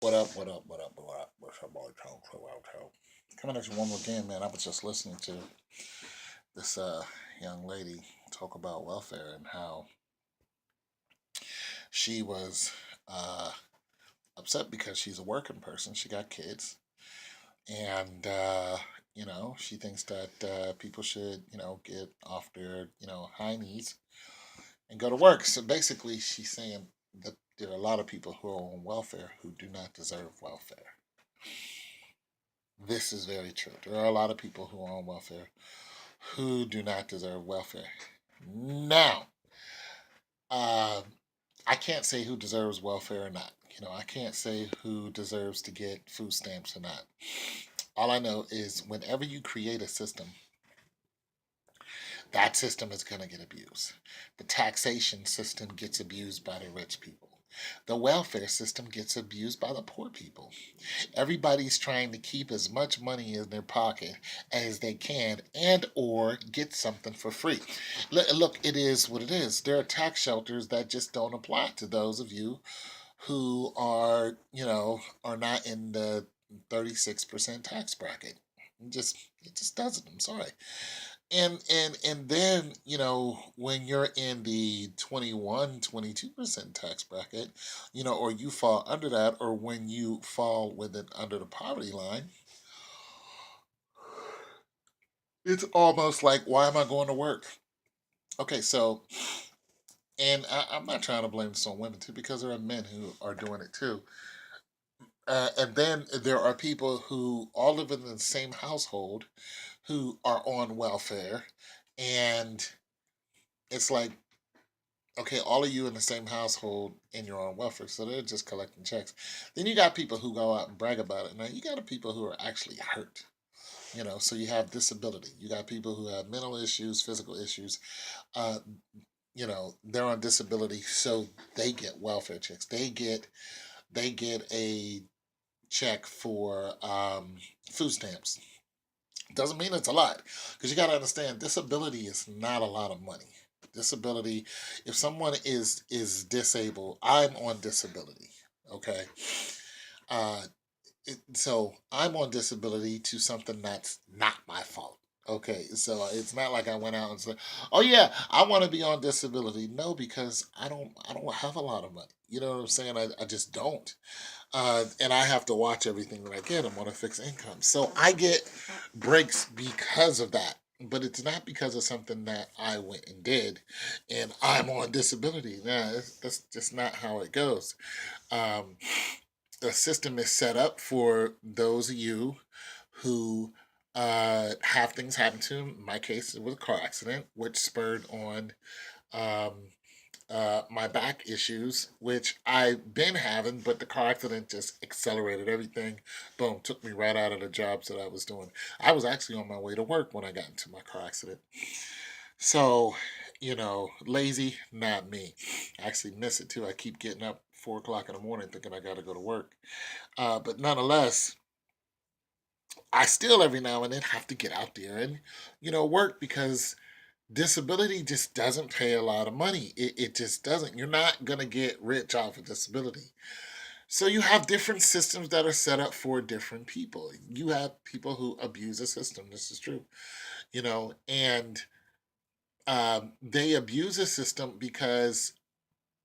What up, what up, what up, what up? What's up, boy? Toe. Coming at you one more again, man. I was just listening to this young lady talk about welfare and how she was uh, upset because she's a working person. She got kids. And, she thinks that people should, get off their, high knees and go to work. So basically, she's saying that there are a lot of people who are on welfare who do not deserve welfare. This is very true. There are a lot of people who are on welfare who do not deserve welfare. Now, uh, I can't say who deserves welfare or not. I can't say who deserves to get food stamps or not. All I know is whenever you create a system, that system is going to get abused. The taxation system gets abused by the rich people. The welfare system gets abused by the poor people. Everybody's trying to keep as much money in their pocket as they can and or get something for free. Look, it is what it is. There are tax shelters that just don't apply to those of you who are not in the 36% tax bracket. It just doesn't. I'm sorry. And then when you're in the 21, 22% tax bracket, or you fall under that, or when you fall within under the poverty line, it's almost like, why am I going to work? Okay, so, and I'm not trying to blame this on women too, because there are men who are doing it too. And then there are people who all live in the same household who are on welfare, and it's like, okay, all of you in the same household and you're on welfare, so they're just collecting checks. Then you got people who go out and brag about it. Now you got people who are actually hurt. So you have disability. You got people who have mental issues, physical issues. Uh, they're on disability, so they get welfare checks. They get a check for food stamps. Doesn't mean it's a lot, because you got to understand, disability is not a lot of money. Disability, if someone is disabled, I'm on disability. Okay, uh, so I'm on disability to something that's not my fault. Okay, so it's not like I went out and said, "Oh yeah, I want to be on disability." No, because I don't have a lot of money. You know what I'm saying? I just don't. And I have to watch everything that I get. I'm on a fixed income, so I get breaks because of that. But it's not because of something that I went and did, and I'm on disability. Nah, that's just not how it goes. Um, the system is set up for those of you who have things happen to them. In my case, it was a car accident, which spurred on um, my back issues, which I've been having, but the car accident just accelerated everything. Boom, took me right out of the jobs that I was doing. I was actually on my way to work when I got into my car accident. So, lazy, not me. I actually miss it too. I keep getting up 4 o'clock in the morning thinking I got to go to work. But nonetheless, I still every now and then have to get out there and, work, because disability just doesn't pay a lot of money. It just doesn't. You're not going to get rich off of disability. So you have different systems that are set up for different people. You have people who abuse the system. This is true, and they abuse the system because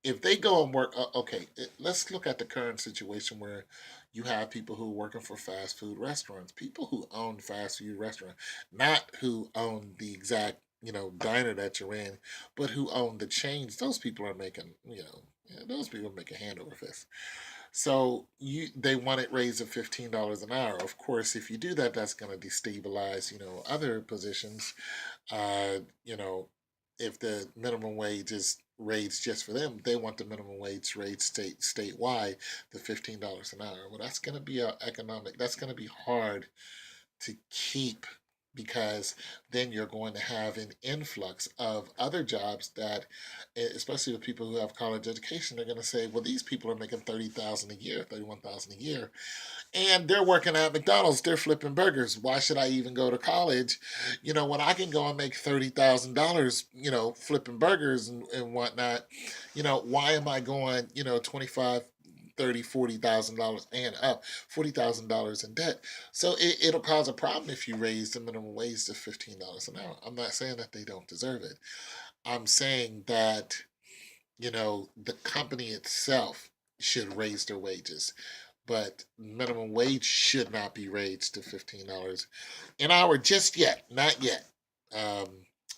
if they go and work, okay, let's look at the current situation where you have people who are working for fast food restaurants, people who own fast food restaurant, not who own the exact diner that you're in, but who own the chains. Those people are making those people are making hand over fist. So they want it raised to $15 an hour. Of course, if you do that, that's going to destabilize other positions. You know, if the minimum wage is raised just for them, they want the minimum wage raised statewide to $15 an hour. Well, that's going to be economic. That's going to be hard to keep, because then you're going to have an influx of other jobs that, especially with people who have college education, they're going to say, well, these people are making 30,000 a year, 31,000 a year, and they're working at McDonald's, they're flipping burgers. Why should I even go to college? When I can go and make $30,000, flipping burgers and whatnot, why am I going, 25 $40,000 and up, $40,000 in debt. So it'll cause a problem if you raise the minimum wage to $15 an hour. I'm not saying that they don't deserve it. I'm saying that, the company itself should raise their wages, but minimum wage should not be raised to $15 an hour just yet, not yet. Um,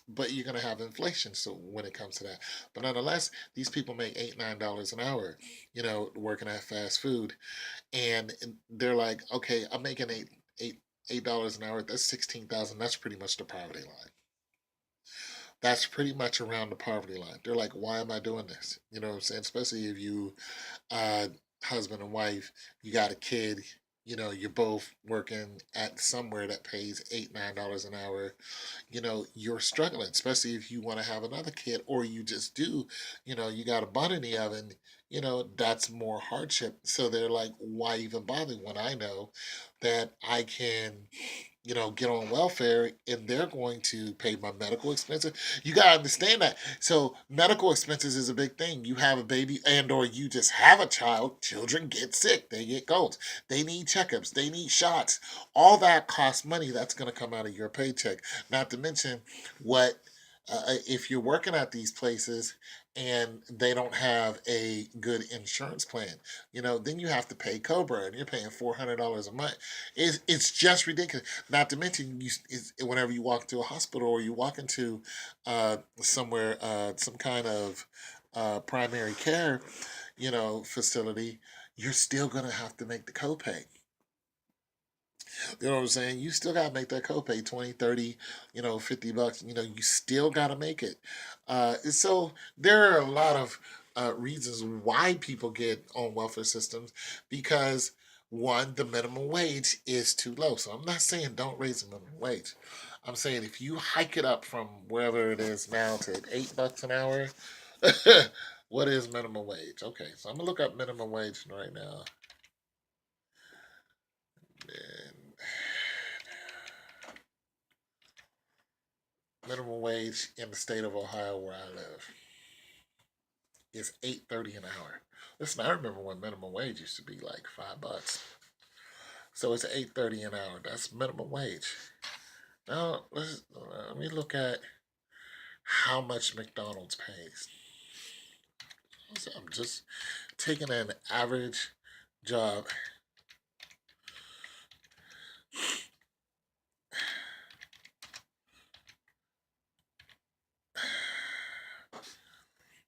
but you're going to have inflation, so when it comes to that. But nonetheless, these people make $8, $9 an hour, working at fast food, and they're like, okay, I'm making $8 an hour. That's 16,000. That's pretty much the poverty line. That's pretty much around the poverty line. They're like, why am I doing this? You know what I'm saying? Especially if you, uh, husband and wife, you got a kid, you're both working at somewhere that pays $8, $9 an hour. You're struggling, especially if you want to have another kid, or you just do, you got a bun in the oven, that's more hardship. So they're like, why even bother when I know that I can, get on welfare and they're going to pay my medical expenses. You got to understand that. So medical expenses is a big thing. You have a baby and or you just have a child, children get sick, they get colds, they need checkups, they need shots. All that costs money that's going to come out of your paycheck. Not to mention what if you're working at these places and they don't have a good insurance plan, then you have to pay Cobra and you're paying $400 a month. It's just ridiculous. Not to mention, whenever you walk to a hospital or you walk into somewhere, some kind of primary care, facility, you're still going to have to make the copay. You know what I'm saying? You still got to make that copay 20, 30, $50. You still got to make it. So there are a lot of reasons why people get on welfare systems because one, the minimum wage is too low. So I'm not saying don't raise the minimum wage. I'm saying if you hike it up from wherever it is now to $8 an hour, what is minimum wage? Okay, so I'm gonna look up minimum wage right now. And minimum wage in the state of Ohio where I live is $8.30 an hour. Listen, I remember when minimum wage used to be like $5. So it's $8.30 an hour. That's minimum wage. Now let me look at how much McDonald's pays. So I'm just taking an average job.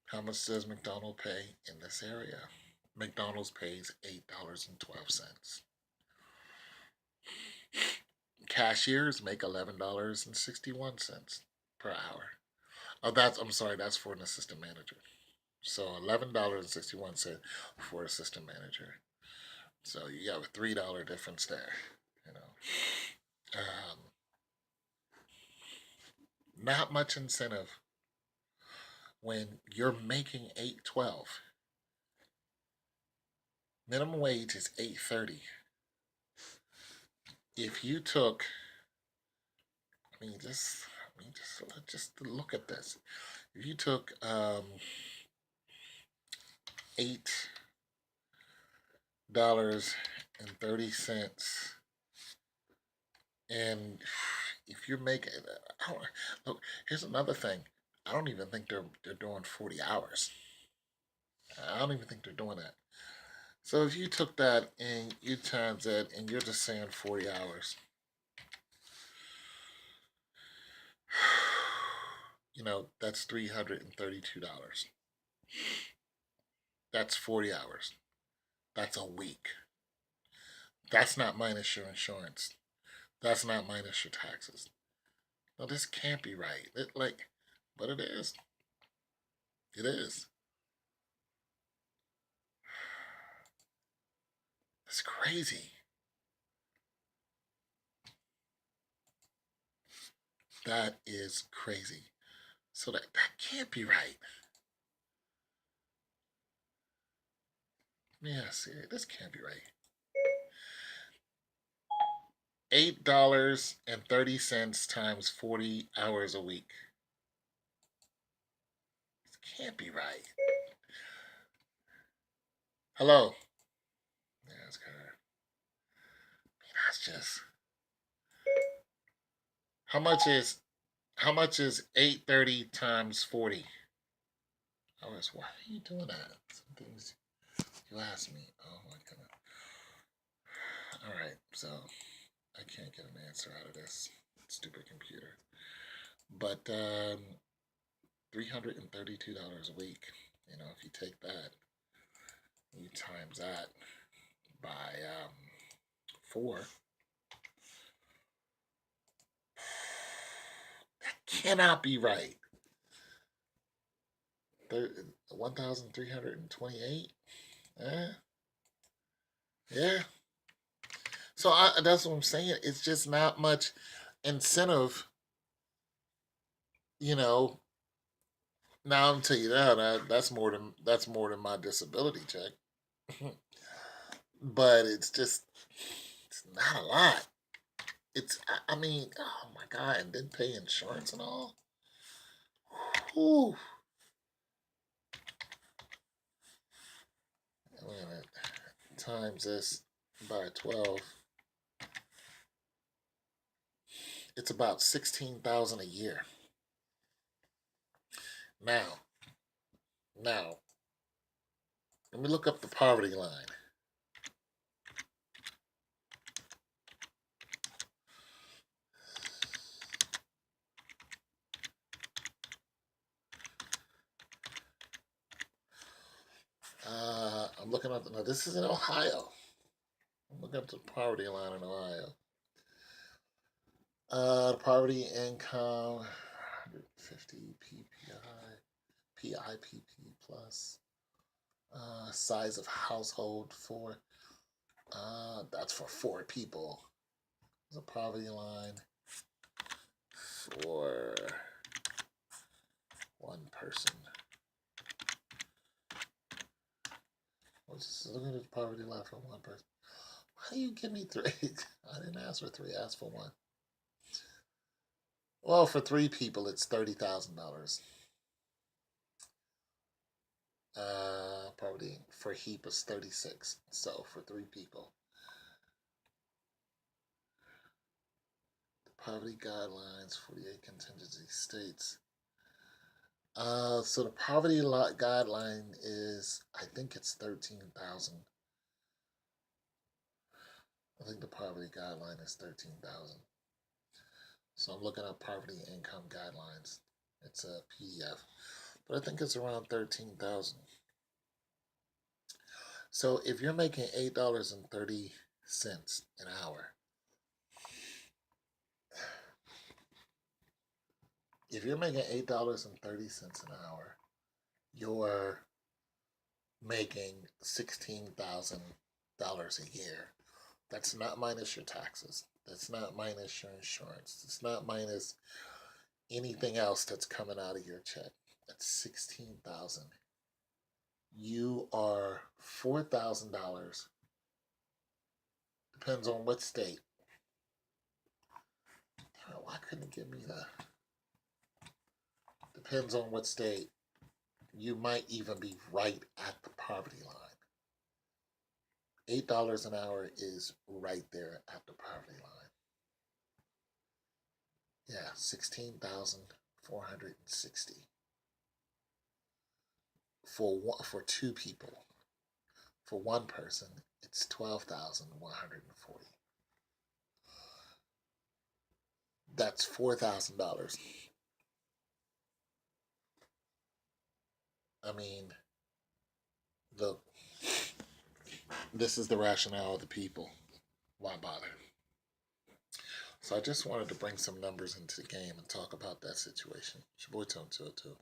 How much does McDonald's pay in this area? McDonald's pays $8.12. Cashiers make $11.61 per hour. Oh, I'm sorry, that's for an assistant manager. So $11.61 for assistant manager. So you have a $3 difference there. You know, not much incentive when you're making 8.12. Minimum wage is 8.30. If you took, just look at this. If you took $8.30, and if you're making, look, here's another thing. I don't even think they're doing 40 hours. I don't even think they're doing that. So if you took that and you times that, and you're just saying 40 hours, that's $332. That's 40 hours. That's a week. That's not minus your insurance. That's not minus your taxes. No, this can't be right. But it is. It is. It's crazy. That is crazy. So that can't be right. Yeah, see, this can't be right. $8.30 times 40 hours a week. It can't be right. Hello. insurance card. I mean, that's just how much is how much is 830 times 40? I was, why are you doing that? Some things you asked me. Oh my goodness. All right, so I can't get an answer out of this stupid computer. But $332 a week. You know, if you take that, you times that by 4, that cannot be right. 1,328. Yeah. So that's what I'm saying. It's just not much incentive, you know. Now I'm tell you that's more than my disability check. But it's not a lot. I mean, oh my god, and then pay insurance and all. Whew. Wait a minute. Times this by 12. It's about 16,000 a year. Now, now, let me look up the poverty line. I'm looking up. No, this is in Ohio. I'm looking up the poverty line in Ohio. Poverty income, 150 PIPP plus. Size of household for. That's for 4 people. There's a poverty line for 1 person. Look at the poverty line for 1 person. Why do you give me 3? I didn't ask for 3. I asked for 1. Well, for 3 people, it's $30,000. Poverty for HEAP is 36. So for 3 people, the poverty guidelines, 48 contingency states. So the poverty guideline is, I think it's 13,000. I think the poverty guideline is 13,000. So I'm looking up poverty income guidelines. It's a PDF, but I think it's around 13,000. So if you're making $8.30 an hour, if you're making $8.30 an hour, you're making $16,000 a year. That's not minus your taxes. That's not minus your insurance. It's not minus anything else that's coming out of your check. That's 16,000. You are $4,000. Depends on what state. Why couldn't it give me that? Depends on what state. You might even be right at the poverty line. $8 an hour is right there at the poverty line. Yeah, 16,460 for 2 people. For 1 person, it's 12,140. That's $4,000. I mean, this is the rationale of the people. Why bother? So I just wanted to bring some numbers into the game and talk about that situation. It's your boy Tone 202.